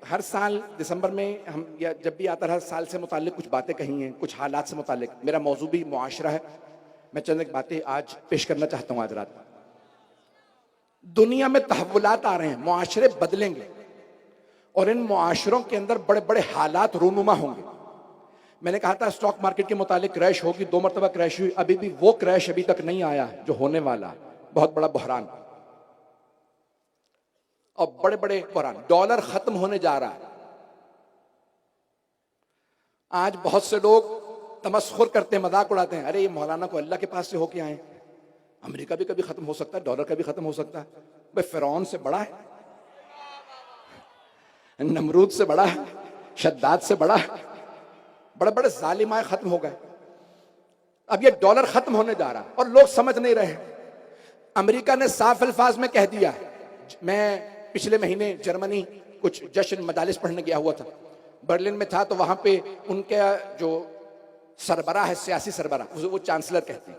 हर साल दिसंबर में हम या जब भी आता है, हर साल से मुताल्लिक कुछ बातें कही हैं, कुछ हालात से मुताल्लिक। मेरा मौजू भी मुआशरा है। मैं चंद एक बातें आज पेश करना चाहता हूं। आज रात दुनिया में तहव्वुलात आ रहे हैं, मुआशरे बदलेंगे और इन मुआशरों के अंदर बड़े बड़े हालात रूनुमा होंगे। मैंने कहा था स्टॉक मार्केट के मुतालिक क्रैश होगी, 2 मरतबा क्रैश हुई, अभी भी वो क्रैश अभी तक नहीं आया जो होने वाला है। बहुत बड़ा बहरान और बड़े बड़े बहरान। डॉलर खत्म होने जा रहा है। आज बहुत से लोग तमस्खुर करते हैं, मजाक उड़ाते हैं, अरे ये मौलाना को अल्लाह के पास से होके आए। अमेरिका भी कभी खत्म हो सकता है, डॉलर का भी खत्म हो सकता है। भाई फिरौन से बड़ा है, नमरूद से बड़ा है, शद्दाद से बड़ा है। बड़े बड़े जालिमाए खत्म हो गए। अब ये डॉलर खत्म होने जा रहा है और लोग समझ नहीं रहे। अमेरिका ने साफ अल्फाज में कह दिया है। मैं पिछले महीने जर्मनी कुछ जश्न मदालिस पढ़ने गया हुआ था, बर्लिन में था, तो वहां पे उनके जो सरबराह है, सियासी सरबराह, वो चांसलर कहते हैं,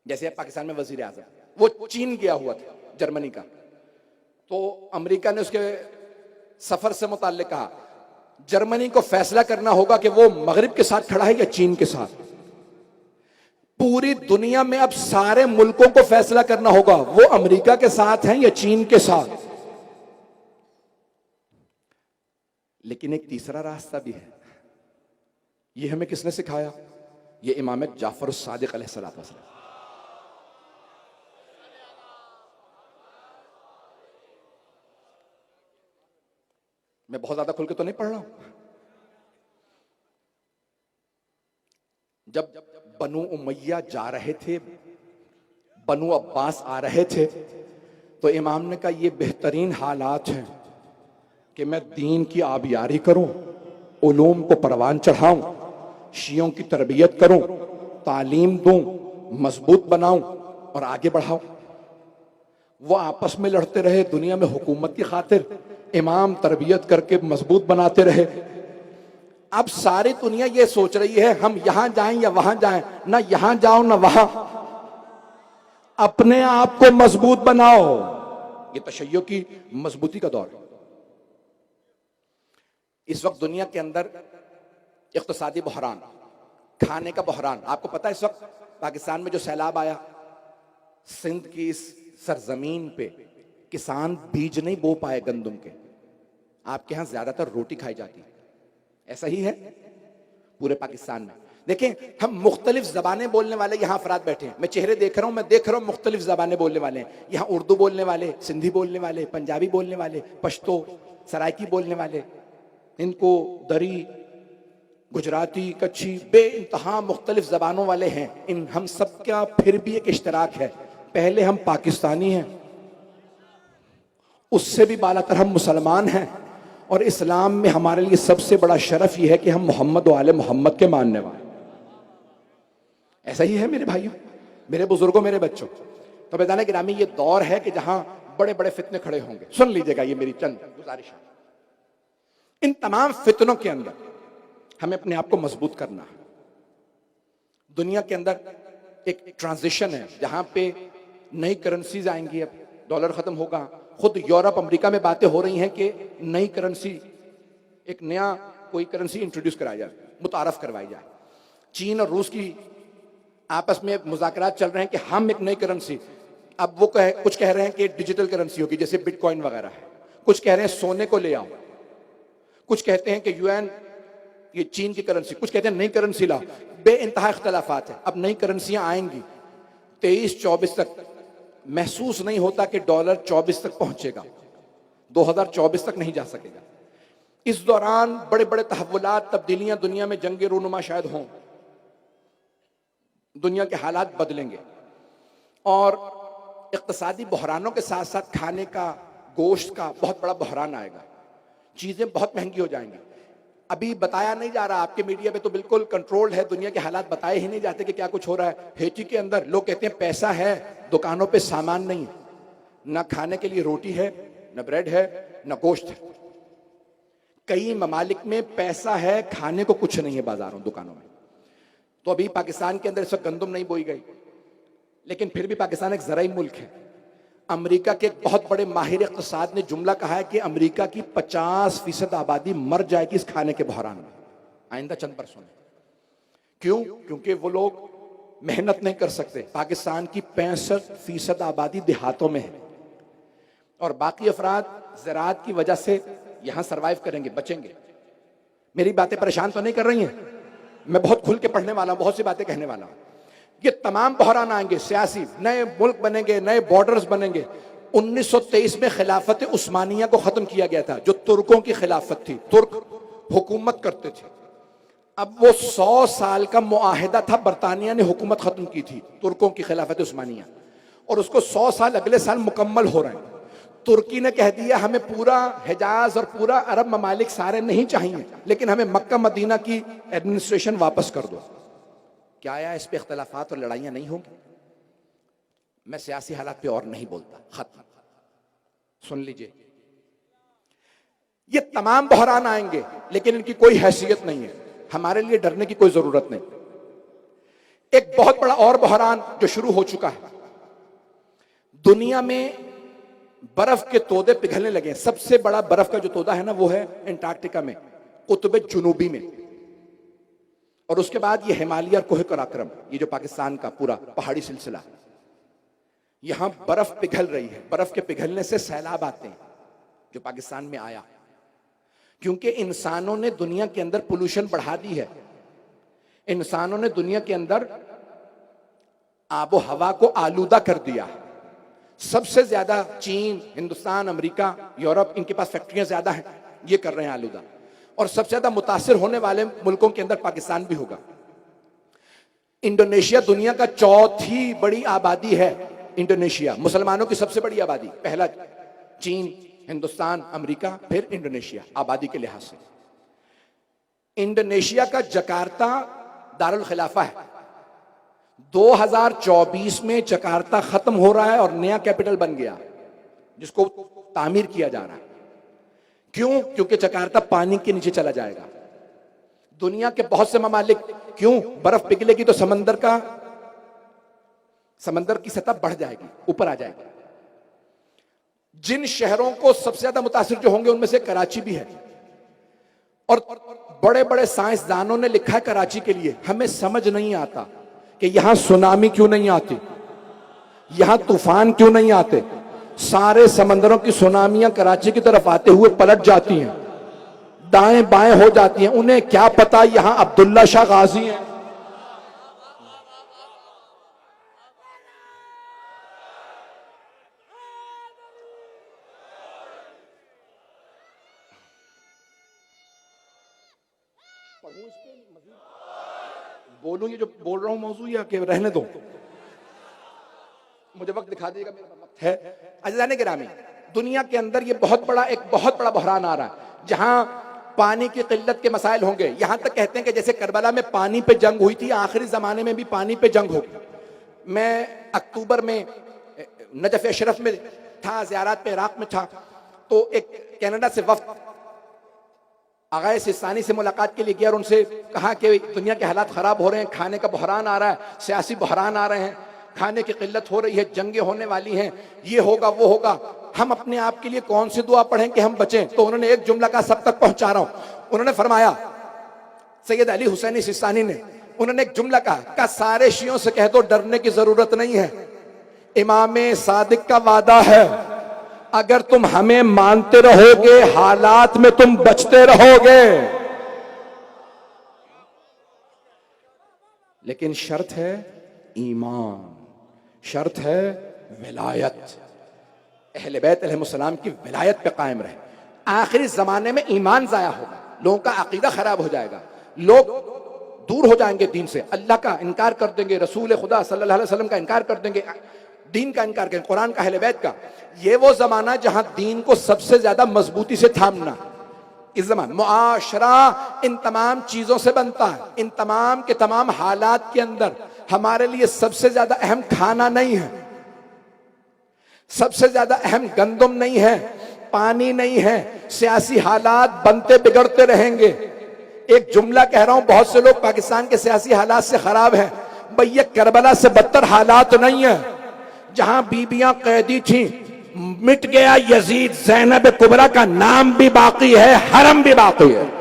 जैसे पाकिस्तान में वजीर आजम, वो चीन गया हुआ था जर्मनी का। तो अमेरिका ने उसके सफर से मुताल्लिक कहा जर्मनी को फैसला करना होगा कि वो मगरिब के साथ खड़ा है या चीन के साथ। पूरी दुनिया में अब सारे मुल्कों को फैसला करना होगा वो अमेरिका के साथ हैं या चीन के साथ। लेकिन एक तीसरा रास्ता भी है। ये हमें किसने सिखाया? ये इमाम जाफर सादिक अलैहिस्सलाम। मैं बहुत ज्यादा खुल के तो नहीं पढ़ रहा हूं। जब बनु उमैया जा रहे थे, बनु अब्बास आ रहे थे, तो इमाम ने कहा ये बेहतरीन हालात हैं कि मैं दीन की आबियारी करूं, उलूम को परवान चढ़ाऊं, शियों की तरबियत करूं, तालीम दूं, मजबूत बनाऊं और आगे बढ़ाऊं। वो आपस में लड़ते रहे दुनिया में हुकूमत की खातिर, इमाम तरबियत करके मजबूत बनाते रहे। अब सारी दुनिया ये सोच रही है हम यहां जाएं या वहां जाएं, ना यहां जाओ ना वहां, अपने आप को मजबूत बनाओ। ये तशय्यो की मजबूती का दौर है। इस वक्त दुनिया के अंदर इक्तिसादी बहरान, खाने का बहरान। आपको पता है इस वक्त पाकिस्तान में जो सैलाब आया, सिंध की इस सरजमीन पे किसान बीज नहीं बो पाए गंदम के। आपके यहां ज्यादातर रोटी खाई जाती है, ऐसा ही है पूरे पाकिस्तान में। देखें, हम मुख्तलिफ जबानें बोलने वाले यहां अफराद बैठे हैं। मैं चेहरे देख रहा हूं, मैं देख रहा हूं मुख्तलिफ जबानें बोलने वाले हैं। यहां उर्दू बोलने वाले, सिंधी बोलने वाले, पंजाबी बोलने वाले, पश्तो, सराइकी बोलने वाले, इनको दरी, गुजराती, कच्छी, बेइंतहा मुख्तलिफ जबानों वाले हैं। इन हम सब का फिर भी एक इश्तराक है, पहले हम पाकिस्तानी हैं, उससे भी बालातर हम मुसलमान हैं। और इस्लाम में हमारे लिए सबसे बड़ा शरफ यह है कि हम मोहम्मद व आले मोहम्मद के मानने वाले। ऐसा ही है मेरे भाइयों, मेरे बुजुर्गों, मेरे बच्चों। तो बेदाने गिरामी, ये दौर है कि जहां बड़े बड़े फितने खड़े होंगे। सुन लीजिएगा, ये मेरी चंद गुजारिश है। इन तमाम फितनों के अंदर हमें अपने आप को मजबूत करना है। दुनिया के अंदर एक ट्रांजिशन है जहां पे नई करेंसीज आएंगी। अब डॉलर खत्म होगा। खुद यूरोप, अमेरिका में बातें हो रही हैं कि नई करेंसी, एक नया कोई करेंसी इंट्रोड्यूस कराई जाए, मुतारफ करवाई जाए। चीन और रूस की आपस में मुज़ाकरात चल रहे हैं कि हम एक नई करेंसी, अब वो कुछ कह रहे हैं कि डिजिटल करेंसी होगी जैसे बिटकॉइन वगैरह है, कुछ कह रहे हैं सोने को ले आओ, कुछ कहते हैं कि यूएन, ये चीन की करेंसी, कुछ कहते हैं नई करेंसी लाओ। बेइंतहा इख्तलाफात है। अब नई करेंसियां आएंगी 23-24 तक। महसूस नहीं होता कि डॉलर 24 तक पहुंचेगा, 2024 तक नहीं जा सकेगा। इस दौरान बड़े बड़े तहव्वुलात, तब्दीलियां दुनिया में, जंगे रूनुमा शायद हों, दुनिया के हालात बदलेंगे और इक्तिसादी बहरानों के साथ साथ खाने का, गोश्त का बहुत बड़ा बहरान आएगा। चीजें बहुत महंगी हो जाएंगी। अभी बताया नहीं जा रहा, आपके मीडिया पे तो बिल्कुल कंट्रोल्ड है, दुनिया के हालात बताए ही नहीं जाते कि क्या कुछ हो रहा है। हेटी के अंदर लोग कहते हैं पैसा है, दुकानों पे सामान नहीं है, ना खाने के लिए रोटी है, ना ब्रेड है, ना गोश्त है। कई ममालिक में पैसा है, खाने को कुछ नहीं है बाजारों, दुकानों में। तो अभी पाकिस्तान के अंदर इस वक्त गंदम नहीं बोई गई, लेकिन फिर भी पाकिस्तान एक ज़राई मुल्क है। अमेरिका के एक बहुत बड़े माहिर इक़्तिसाद ने जुमला कहा है कि अमेरिका की 50% आबादी मर जाएगी इस खाने के बहरान में आइंदा चंद बरसों में। क्यों? क्योंकि वो लोग मेहनत नहीं कर सकते। पाकिस्तान की 65% आबादी देहातों में है और बाकी अफराद ज़राअत की वजह से यहां सरवाइव करेंगे, बचेंगे। मेरी बातें परेशान तो नहीं कर रही हैं? मैं बहुत खुल के पढ़ने वाला हूं, बहुत सी बातें कहने वाला हूं। ये तमाम बहरान आएंगे, सियासी, नए मुल्क बनेंगे, नए बॉर्डर्स बनेंगे। 1923 में खिलाफत उस्मानिया को खत्म किया गया था, जो तुर्कों की खिलाफत थी, तुर्क हुकूमत करते थे। अब वो 100 साल का मुआहिदा था, बरतानिया ने हुकूमत खत्म की थी तुर्कों की खिलाफत उस्मानिया, और उसको 100 साल अगले साल मुकम्मल हो रहे हैं। तुर्की ने कह दिया हमें पूरा हिजाज और पूरा अरब ममालिक सारे नहीं चाहिए, लेकिन हमें मक्का मदीना की एडमिनिस्ट्रेशन वापस कर दो। क्या आया इस पे इख्तलाफात और लड़ाइयां नहीं होंगी? मैं सियासी हालात पे और नहीं बोलता, खत्म। सुन लीजिए, ये तमाम बहरान आएंगे लेकिन इनकी कोई हैसियत नहीं है, हमारे लिए डरने की कोई जरूरत नहीं। एक बहुत बड़ा और बहरान जो शुरू हो चुका है, दुनिया में बर्फ के तोदे पिघलने लगे। सबसे बड़ा बर्फ का जो तोदा है ना, वो है एंटार्क्टिका में, कुतुब जुनूबी में। और उसके बाद ये हिमालय और कोह कराक्रम, ये जो पाकिस्तान का पूरा पहाड़ी सिलसिला, यहां बर्फ पिघल रही है। बर्फ के पिघलने से सैलाब आते हैं, जो पाकिस्तान में आया, क्योंकि इंसानों ने दुनिया के अंदर पोल्यूशन बढ़ा दी है। इंसानों ने दुनिया के अंदर आबो हवा को आलूदा कर दिया। सबसे ज्यादा चीन, हिंदुस्तान, अमेरिका, यूरोप, इनके पास फैक्ट्रियां ज्यादा हैं, ये कर रहे हैं आलूदा। और सबसे ज्यादा मुतासिर होने वाले मुल्कों के अंदर पाकिस्तान भी होगा। इंडोनेशिया दुनिया का चौथी बड़ी आबादी है। इंडोनेशिया मुसलमानों की सबसे बड़ी आबादी, पहला चीन, हिंदुस्तान, अमेरिका, फिर इंडोनेशिया आबादी के लिहाज से। इंडोनेशिया का जकार्ता दारुल खिलाफा है। 2024 में जकार्ता खत्म हो रहा है और नया कैपिटल बन गया, जिसको तामीर किया जा रहा है। क्यों? क्योंकि जकार्ता पानी के नीचे चला जाएगा। दुनिया के बहुत से ममालिक, क्यों? बर्फ पिघलेगी तो समंदर की सतह बढ़ जाएगी, ऊपर आ जाएगी। जिन शहरों को सबसे ज्यादा मुतासिर जो होंगे उनमें से कराची भी है। और बड़े बड़े साइंसदानों ने लिखा है कराची के लिए, हमें समझ नहीं आता कि यहां सुनामी क्यों नहीं आती, यहां तूफान क्यों नहीं आते। सारे समंदरों की सुनामियां कराची की तरफ आते हुए पलट जाती हैं, दाएं बाएं हो जाती हैं। उन्हें क्या पता यहां अब्दुल्ला शाह गाजी हैं। बोलूं ये जो बोल रहा हूं मौजूद, या कि रहने दो? मुझे वक्त दिखा देगा, मेरा वक्त है। अज़ीज़ान गिरामी, दुनिया के अंदर ये एक बहुत बड़ा बहरान आ रहा है, जहां पानी की किल्लत के मसाइल होंगे। यहां तक कहते हैं कि जैसे करबला में पानी पे जंग हुई थी, आखिरी जमाने में भी पानी पे जंग होगी। मैं अक्टूबर में नजफ अशरफ में था, ज़ियारत पे इराक में था, तो एक कनाडा से वफ्द आगाए सिस्तानी से मुलाकात के लिए गया और उनसे कहा कि दुनिया के हालात खराब हो रहे हैं, खाने का बहरान आ रहा है, सियासी बहरान आ रहे हैं, खाने की किल्लत हो रही है, जंगें होने वाली हैं, ये होगा वो होगा, हम अपने आप के लिए कौन सी दुआ पढ़ें कि हम बचें। तो उन्होंने एक जुमला का, सब तक पहुंचा रहा हूं, उन्होंने फरमाया, सैयद अली हुसैनी सिस्तानी ने, उन्होंने एक जुमला कहा, सारे शियों से कह दो डरने की जरूरत नहीं है, इमाम सादिक का वादा है, अगर तुम हमें मानते रहोगे हालात में तुम बचते रहोगे, लेकिन शर्त है ईमान, शर्त है विलायत, अहले बैत अलैहिस्सलाम की विलायत पे कायम रहे। आखिरी जमाने में ईमान जाया होगा, लोगों का अकीदा खराब हो जाएगा, लोग दूर हो जाएंगे दीन से, अल्लाह का इनकार कर देंगे, रसूल खुदा सल्लल्लाहु अलैहि वसल्लम का इनकार कर देंगे, दीन का इनकार करें, कुरान का, अहले बैत का। ये वो जमाना जहां दीन को सबसे ज्यादा मजबूती से थामना, इस जमाने मुआशरा इन तमाम चीजों से बनता है। इन तमाम के तमाम हालात के अंदर हमारे लिए सबसे ज्यादा अहम खाना नहीं है, सबसे ज्यादा अहम गंदम नहीं है, पानी नहीं है। सियासी हालात बनते बिगड़ते रहेंगे। एक जुमला कह रहा हूं, बहुत से लोग पाकिस्तान के सियासी हालात से खराब हैं, भाई ये करबला से बदतर हालात नहीं है। जहां बीबियां कैदी थीं, मिट गया यजीद, ज़ैनब कुबरा का नाम भी बाकी है, हरम भी बाकी है।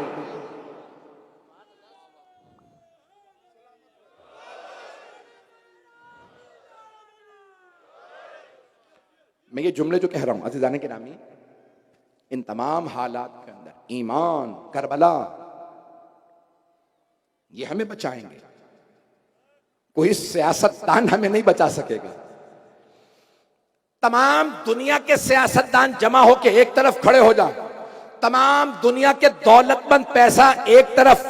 मैं ये जुमले जो कह रहा हूं अज़ीज़ान गिरामी, इन तमाम हालात के अंदर ईमान, करबला, ये हमें बचाएंगे। कोई सियासतदान हमें नहीं बचा सकेगा। तमाम दुनिया के सियासतदान जमा होकर एक तरफ खड़े हो जाएं, तमाम दुनिया के दौलतमंद पैसा एक तरफ,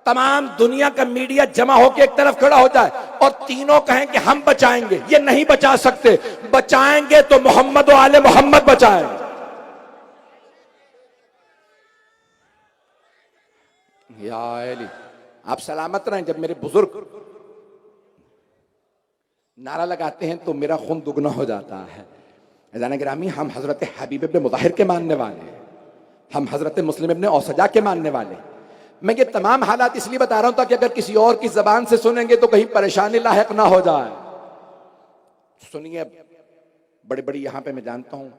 तमाम दुनिया का मीडिया जमा होकर एक तरफ खड़ा हो जाए और तीनों कहें कि हम बचाएंगे, ये नहीं बचा सकते। बचाएंगे तो मोहम्मद और आले मोहम्मद बचाएंगे। या अली, आप सलामत रहें। जब मेरे बुजुर्ग नारा लगाते हैं तो मेरा खून दुगना हो जाता है। अज़ीज़ान गिरामी, हम हजरत हबीब इब्न मुताहिर के मानने वाले हैं, हम हजरत मुस्लिम इब्न औसजा के मानने वाले हैं। मैं ये तमाम हालात इसलिए बता रहा हूं ताकि अगर किसी और की जबान से सुनेंगे तो कहीं परेशानी लायक ना हो जाए। सुनिए, बड़ी बड़ी यहां पे मैं जानता हूं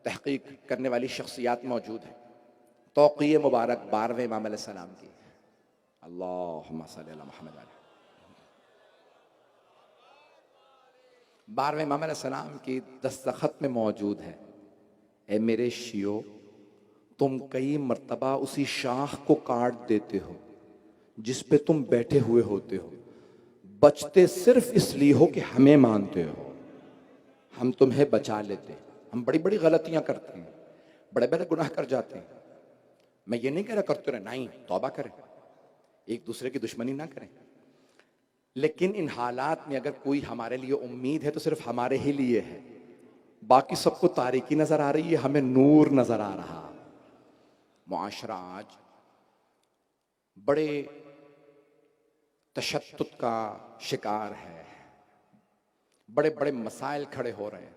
तहकीक करने वाली शख्सियात मौजूद है। तौक़ीए मुबारक 12वें इमाम अलैहिस्सलाम की, अल्लाहुम्मा सल्ली अला मुहम्मद, 12वें इमाम अलैहिस्सलाम की दस्तखत में मौजूद है, ए मेरे शियो, तुम कई मर्तबा उसी शाख को काट देते हो जिस पे तुम बैठे हुए होते हो, बचते सिर्फ इसलिए हो कि हमें मानते हो, हम तुम्हें बचा लेते। हम बड़ी बड़ी गलतियां करते हैं, बड़े बड़े गुनाह कर जाते हैं। मैं ये नहीं कह रहा करते रहे, नहीं, तौबा करें, एक दूसरे की दुश्मनी ना करें, लेकिन इन हालात में अगर कोई हमारे लिए उम्मीद है तो सिर्फ हमारे ही लिए है। बाकी सबको तारीकी नजर आ रही है, हमें नूर नजर आ रहा। मुआशरा आज बड़े तशद्दुद का शिकार है, बड़े बड़े मसाइल खड़े हो रहे हैं।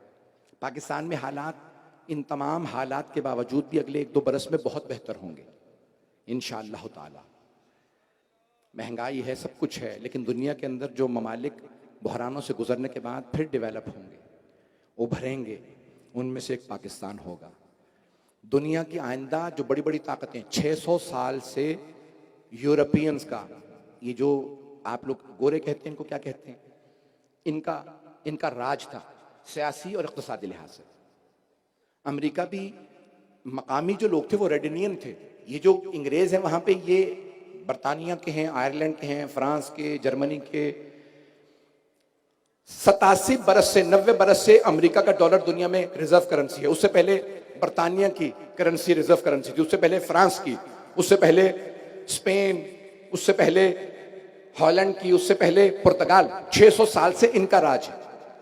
पाकिस्तान में हालात, इन तमाम हालात के बावजूद भी अगले 1-2 बरस में बहुत बेहतर होंगे इंशाअल्लाह ताला। महंगाई है, सब कुछ है, लेकिन दुनिया के अंदर जो ममालिक बहरानों से गुजरने के बाद फिर डेवलप होंगे, उभरेंगे, उनमें से एक पाकिस्तान होगा। दुनिया की आइंदा जो बड़ी बड़ी ताकतें, 600 साल से यूरोपियंस का, ये जो आप लोग गोरे कहते हैं, इनको क्या कहते हैं, इनका राज था सियासी और इक़्तिसादी लिहाज से। अमेरिका भी, मकामी जो लोग थे वो रेडिनियन थे। ये जो अंग्रेज हैं वहां पे, ये बरतानिया के हैं, आयरलैंड के हैं, फ्रांस के, जर्मनी के। 87 बरस से 90 बरस से अमेरिका का डॉलर दुनिया में रिजर्व करेंसी है। उससे पहले बरतानिया की करेंसी रिजर्व करेंसी थी, उससे पहले फ्रांस की, उससे पहले स्पेन, उससे पहले हॉलैंड की, उससे पहले पुर्तगाल। 600 साल से इनका राज है।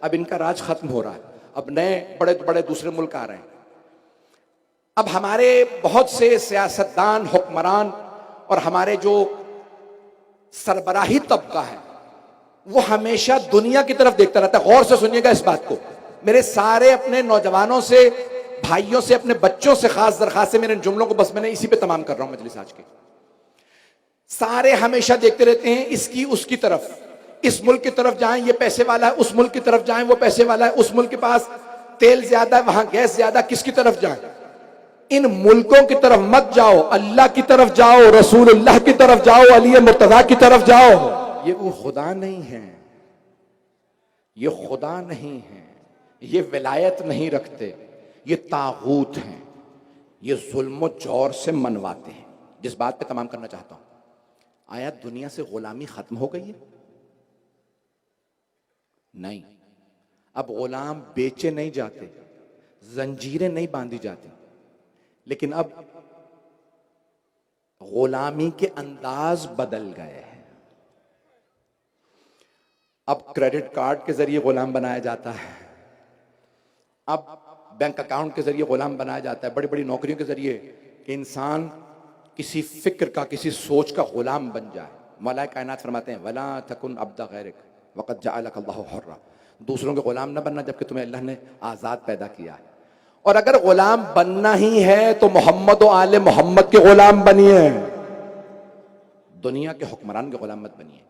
अब इनका राज खत्म हो रहा है, अब नए बड़े बड़े दूसरे मुल्क आ रहे हैं। अब हमारे बहुत से सियासतदान, हुक्मरान और हमारे जो सरबराही तबका है वो हमेशा दुनिया की तरफ देखता रहता है। गौर से सुनिएगा इस बात को। मेरे सारे अपने नौजवानों से, भाइयों से, अपने बच्चों से खास दरखास्त है, मेरे इन जुमलों को बस मैंने इसी पे तमाम कर रहा हूं मजलिस आज की। सारे हमेशा देखते रहते हैं इसकी उसकी तरफ, इस मुल्क की तरफ जाएं ये पैसे वाला है, उस मुल्क की तरफ जाएं वो पैसे वाला है, उस मुल्क के पास तेल ज्यादा है, वहां गैस ज्यादा, किसकी तरफ जाएं? इन मुल्कों की तरफ मत जाओ, अल्लाह की तरफ जाओ, रसूलुल्लाह की तरफ जाओ, अली मुर्तजा की तरफ जाओ। ये वो खुदा नहीं है, ये खुदा नहीं है, ये विलायत नहीं रखते, ये तागूत हैं, ये जुल्म जौर से मनवाते हैं। जिस बात पे तमाम करना चाहता हूं, आया दुनिया से गुलामी खत्म हो गई है? नहीं। अब गुलाम बेचे नहीं जाते, जंजीरें नहीं बांधी जाती, लेकिन अब गुलामी के अंदाज बदल गए हैं। अब क्रेडिट कार्ड के जरिए गुलाम बनाया जाता है, अब बैंक अकाउंट के जरिए गुलाम बनाया जाता है, बड़ी बड़ी नौकरियों के जरिए कि इंसान किसी फिक्र का, किसी सोच का गुलाम बन जाए। मौला कायनात फरमाते हैं, वला तकुन अब्दा गैरिक वक़द जअलक अल्लाहु हुर्रा। दूसरों के गुलाम न बनना जबकि तुम्हें अल्लाह ने आज़ाद पैदा किया है। और अगर गुलाम बनना ही है तो मोहम्मद और आले मोहम्मद के गुलाम बनिए, दुनिया के हुक्मरान के गुलाम मत बनिए।